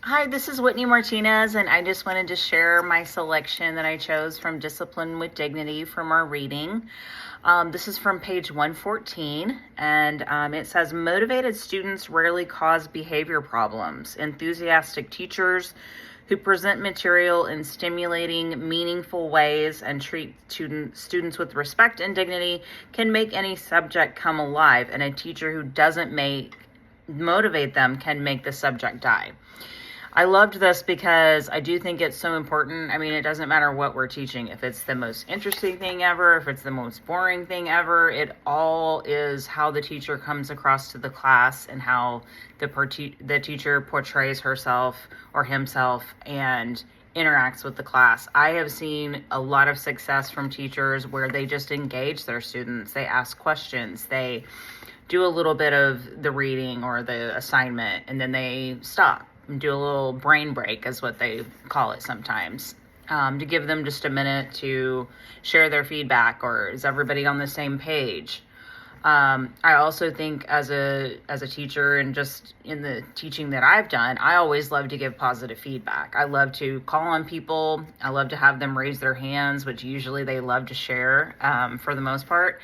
Hi, this is Whitney Martinez, and I just wanted to share my selection that I chose from Discipline with Dignity from our reading. This is from page 114, and it says, motivated students rarely cause behavior problems. Enthusiastic teachers who present material in stimulating, meaningful ways and treat students with respect and dignity can make any subject come alive, and a teacher who doesn't motivate them can make the subject die. I loved this because I do think it's so important. I mean, it doesn't matter what we're teaching. If it's the most interesting thing ever, if it's the most boring thing ever, it all is how the teacher comes across to the class and how the teacher portrays herself or himself and interacts with the class. I have seen a lot of success from teachers where they just engage their students. They ask questions. They do a little bit of the reading or the assignment, and then they stop and do a little brain break, is what they call it sometimes, to give them just a minute to share their feedback, or is everybody on the same page? I also think as a teacher, and just in the teaching that I've done, I always love to give positive feedback. I love to call on people. I love to have them raise their hands, which usually they love to share for the most part.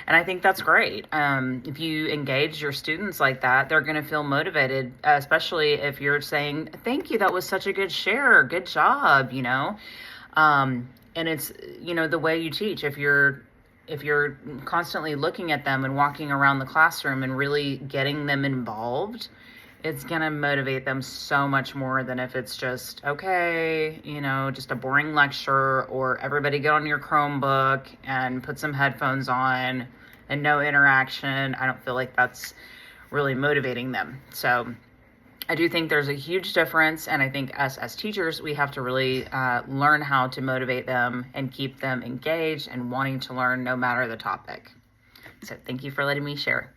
And I think that's great. If you engage your students like that, they're going to feel motivated, especially if you're saying, thank you, that was such a good share, good job, and it's, the way you teach. If you're constantly looking at them and walking around the classroom and really getting them involved, it's going to motivate them so much more than if it's just, okay, just a boring lecture, or everybody get on your Chromebook and put some headphones on and no interaction. I don't feel like that's really motivating them. So I do think there's a huge difference, and I think us as teachers, we have to really learn how to motivate them and keep them engaged and wanting to learn no matter the topic. So thank you for letting me share.